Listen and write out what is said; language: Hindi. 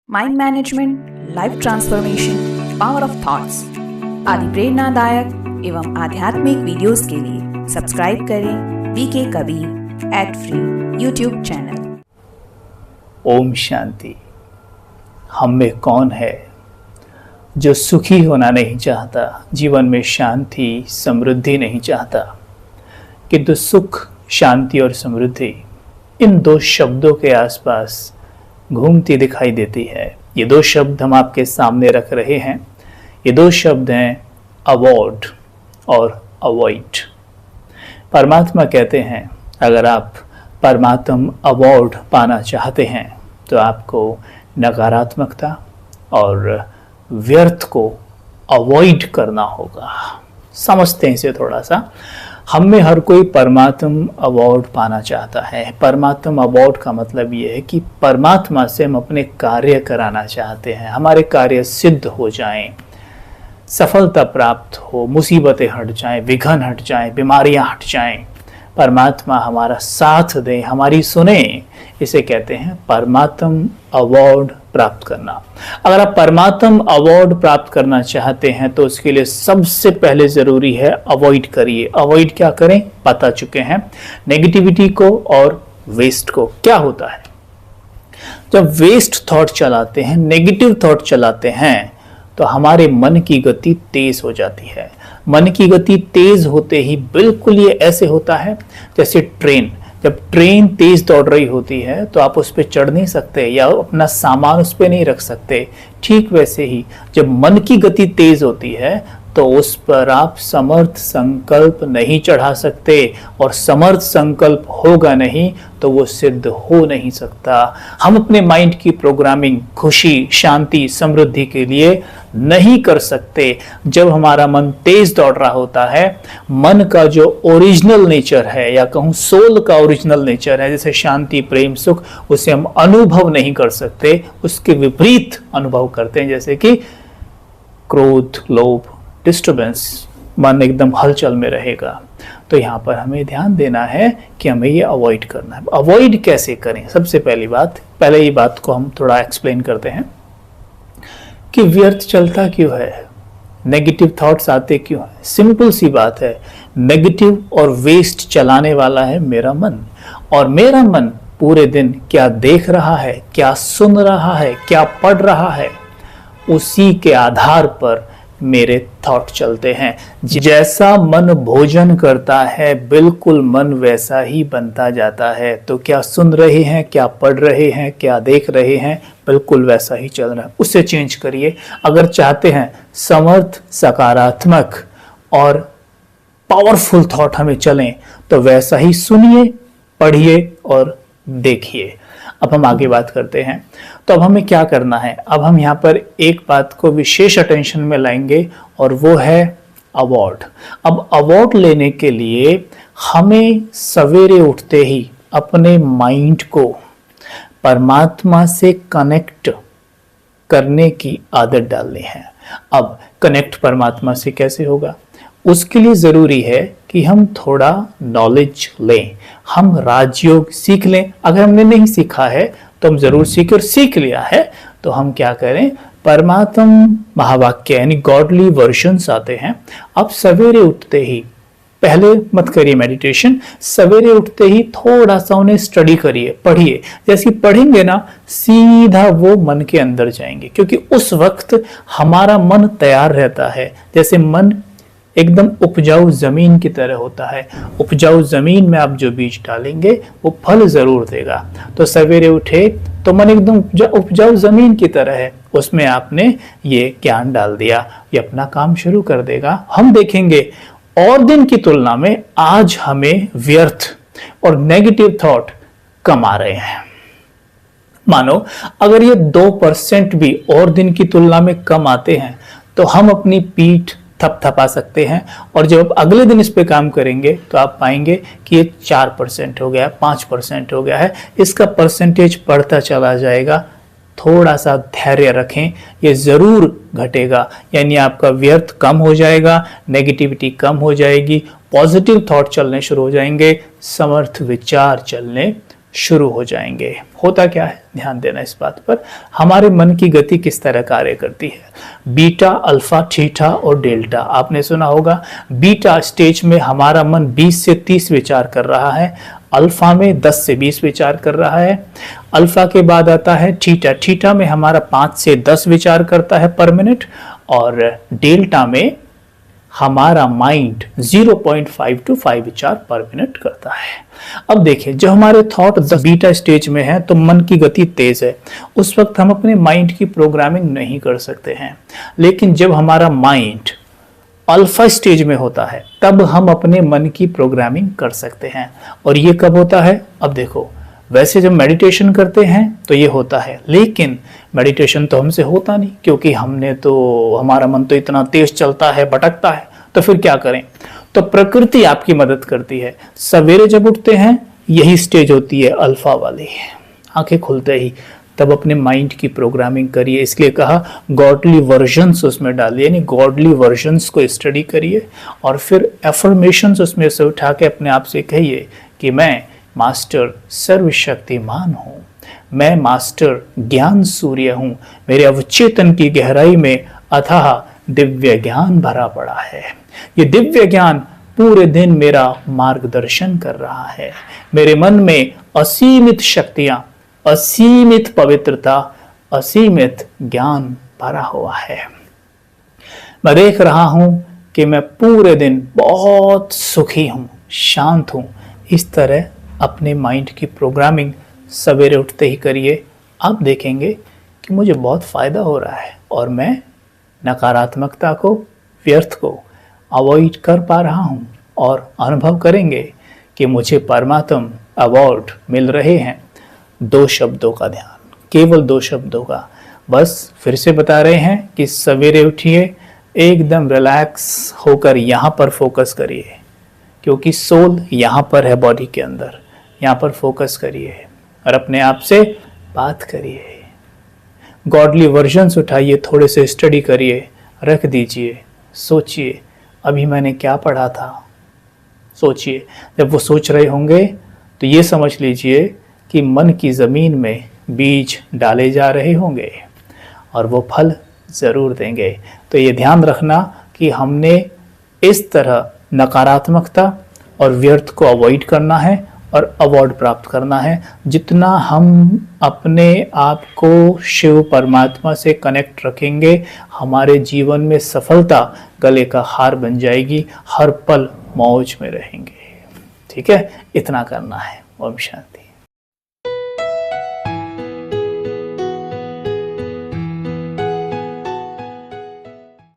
Mind management, life transformation, power of thoughts आदि प्रेरणादायक एवं आध्यात्मिक वीडियोस के लिए सब्सक्राइब करें VK Kabir @free YouTube channel. ओम शांति। हम में कौन है जो सुखी होना नहीं चाहता, जीवन में शांति समृद्धि नहीं चाहता, किंतु सुख, शांति और समृद्धि इन दो शब्दों के आसपास घूमती दिखाई देती है। ये दो शब्द हम आपके सामने रख रहे हैं। ये दो शब्द हैं अवॉर्ड और अवॉइड। परमात्मा कहते हैं, अगर आप परमात्म अवॉर्ड पाना चाहते हैं तो आपको नकारात्मकता और व्यर्थ को अवॉइड करना होगा। समझते हैं इसे थोड़ा सा। हम में हर कोई परमात्म अवॉर्ड पाना चाहता है। परमात्म अवॉर्ड का मतलब ये है कि परमात्मा से हम अपने कार्य कराना चाहते हैं, हमारे कार्य सिद्ध हो जाएं, सफलता प्राप्त हो, मुसीबतें हट जाएं, विघ्न हट जाएं, बीमारियां हट जाएं, परमात्मा हमारा साथ दे, हमारी सुने। इसे कहते हैं परमात्म अवॉर्ड प्राप्त करना। अगर आप परमात्म अवॉर्ड प्राप्त करना चाहते हैं तो उसके लिए सबसे पहले जरूरी है अवॉइड करिए। अवॉइड क्या करें, बता चुके हैं, नेगेटिविटी को और वेस्ट को। क्या होता है जब वेस्ट थॉट चलाते हैं, नेगेटिव थॉट चलाते हैं, तो हमारे मन की गति तेज हो जाती है। मन की गति तेज होते ही बिल्कुल ये ऐसे होता है जैसे ट्रेन। जब ट्रेन तेज दौड़ रही होती है तो आप उस पर चढ़ नहीं सकते या अपना सामान उस पर नहीं रख सकते। ठीक वैसे ही जब मन की गति तेज होती है तो उस पर आप समर्थ संकल्प नहीं चढ़ा सकते, और समर्थ संकल्प होगा नहीं तो वो सिद्ध हो नहीं सकता। हम अपने माइंड की प्रोग्रामिंग खुशी, शांति, समृद्धि के लिए नहीं कर सकते जब हमारा मन तेज दौड़ रहा होता है। मन का जो ओरिजिनल नेचर है, या कहूँ सोल का ओरिजिनल नेचर है, जैसे शांति, प्रेम, सुख, उसे हम अनुभव नहीं कर सकते, उसके विपरीत अनुभव करते हैं, जैसे कि क्रोध, लोभ, डिस्टर्बेंस, मन एकदम हलचल में रहेगा। तो यहाँ पर हमें ध्यान देना है कि हमें ये अवॉइड करना है। अवॉइड कैसे करें? सबसे पहले ये बात को हम थोड़ा एक्सप्लेन करते हैं कि व्यर्थ चलता क्यों है, नेगेटिव थॉट्स आते क्यों हैं। सिंपल सी बात है, नेगेटिव और वेस्ट चलाने वाला है मेरा मन, और मेरा मन पूरे दिन क्या देख रहा है, क्या सुन रहा है, क्या पढ़ रहा है, उसी के आधार पर मेरे थॉट चलते हैं। जैसा मन भोजन करता है बिल्कुल मन वैसा ही बनता जाता है। तो क्या सुन रहे हैं, क्या पढ़ रहे हैं, क्या देख रहे हैं, बिल्कुल वैसा ही चल रहा है। उससे चेंज करिए। अगर चाहते हैं समर्थ, सकारात्मक और पावरफुल थॉट हमें चलें तो वैसा ही सुनिए, पढ़िए और देखिए। अब हम आगे बात करते हैं। तो अब हमें क्या करना है? अब हम यहाँ पर एक बात को विशेष अटेंशन में लाएंगे, और वो है अवॉर्ड। अब अवॉर्ड लेने के लिए हमें सवेरे उठते ही अपने माइंड को परमात्मा से कनेक्ट करने की आदत डालनी है। अब कनेक्ट परमात्मा से कैसे होगा? उसके लिए ज़रूरी है कि हम थोड़ा नॉलेज लें, हम राजयोग सीख लें। अगर हमने नहीं सीखा है तो हम ज़रूर सीखें, और सीख लिया है तो हम क्या करें, परमात्म महावाक्य यानी गॉडली वर्जन्स आते हैं। अब सवेरे उठते ही, पहले मत करिए मेडिटेशन, सवेरे उठते ही थोड़ा सा उन्हें स्टडी करिए, पढ़िए। जैसे पढ़ेंगे ना, सीधा वो मन के अंदर जाएंगे, क्योंकि उस वक्त हमारा मन तैयार रहता है। जैसे मन एकदम उपजाऊ जमीन की तरह होता है। उपजाऊ जमीन में आप जो बीज डालेंगे वो फल जरूर देगा। तो सवेरे उठे तो मन एकदम उपजाऊ जमीन की तरह है, उसमें आपने ये ज्ञान डाल दिया, ये अपना काम शुरू कर देगा। हम देखेंगे और दिन की तुलना में आज हमें व्यर्थ और नेगेटिव थॉट कम आ रहे हैं। मानो अगर ये 2% भी और दिन की तुलना में कम आते हैं तो हम अपनी पीठ थपथपा सकते हैं, और जब अगले दिन इस पे काम करेंगे तो आप पाएंगे कि ये 4% हो गया, 5% हो गया है। इसका परसेंटेज बढ़ता चला जाएगा। थोड़ा सा धैर्य रखें, ये ज़रूर घटेगा, यानी आपका व्यर्थ कम हो जाएगा, नेगेटिविटी कम हो जाएगी, पॉजिटिव थॉट चलने शुरू हो जाएंगे, समर्थ विचार चलने शुरू हो जाएंगे। होता क्या है, ध्यान देना इस बात पर, हमारे मन की गति किस तरह कार्य करती है। बीटा, अल्फा, थीटा और डेल्टा आपने सुना होगा। बीटा स्टेज में हमारा मन 20 से 30 विचार कर रहा है, अल्फा में 10 से 20 विचार कर रहा है। अल्फा के बाद आता है थीटा, थीटा में हमारा 5 से 10 विचार करता है पर मिनट, और डेल्टा में हमारा माइंड 0.5 to 5 विचार पर मिनट करता है। अब देखिए, जब हमारे थॉट बीटा स्टेज में है तो मन की गति तेज है, उस वक्त हम अपने माइंड की प्रोग्रामिंग नहीं कर सकते हैं। लेकिन जब हमारा माइंड अल्फा स्टेज में होता है तब हम अपने मन की प्रोग्रामिंग कर सकते हैं। और ये कब होता है, अब देखो, वैसे जब मेडिटेशन करते हैं तो ये होता है, लेकिन मेडिटेशन तो हमसे होता नहीं, क्योंकि हमारा मन तो इतना तेज चलता है, भटकता है, तो फिर क्या करें। तो प्रकृति आपकी मदद करती है। सवेरे जब उठते हैं यही स्टेज होती है अल्फा वाली, आंखें खुलते ही तब अपने माइंड की प्रोग्रामिंग करिए। इसलिए कहा गॉडली वर्जन्स उसमें डालिए, यानी गॉडली वर्जन्स को स्टडी करिए और फिर एफर्मेशंस उसमें से उठा के अपने आप से कहिए कि मैं मास्टर सर्वशक्तिमान हूँ, मैं मास्टर ज्ञान सूर्य हूँ, मेरे अवचेतन की गहराई में अथाह दिव्य ज्ञान भरा पड़ा है। ये दिव्य ज्ञान पूरे दिन मेरा मार्गदर्शन कर रहा है। मेरे मन में असीमित शक्तियां, असीमित पवित्रता, असीमित ज्ञान भरा हुआ है। मैं देख रहा हूं कि मैं पूरे दिन बहुत सुखी हूं, शांत हूं। इस तरह अपने माइंड की प्रोग्रामिंग सवेरे उठते ही करिए। आप देखेंगे कि मुझे बहुत फायदा हो रहा है और मैं नकारात्मकता को, व्यर्थ को अवॉइड कर पा रहा हूं और अनुभव करेंगे कि मुझे परमात्म अवार्ड मिल रहे हैं। 2 शब्दों का ध्यान, केवल 2 शब्दों का। बस फिर से बता रहे हैं कि सवेरे उठिए, एकदम रिलैक्स होकर यहाँ पर फोकस करिए, क्योंकि सोल यहाँ पर है बॉडी के अंदर। यहाँ पर फोकस करिए और अपने आप से बात करिए। गॉडली वर्जन्स उठाइए, थोड़े से स्टडी करिए, रख दीजिए, सोचिए अभी मैंने क्या पढ़ा था। सोचिए, जब वो सोच रहे होंगे तो ये समझ लीजिए कि मन की ज़मीन में बीज डाले जा रहे होंगे और वो फल ज़रूर देंगे। तो ये ध्यान रखना कि हमने इस तरह नकारात्मकता और व्यर्थ को अवॉइड करना है और अवार्ड प्राप्त करना है। जितना हम अपने आप को शिव परमात्मा से कनेक्ट रखेंगे, हमारे जीवन में सफलता गले का हार बन जाएगी, हर पल मौज में रहेंगे। ठीक है, इतना करना है। ओम शांति।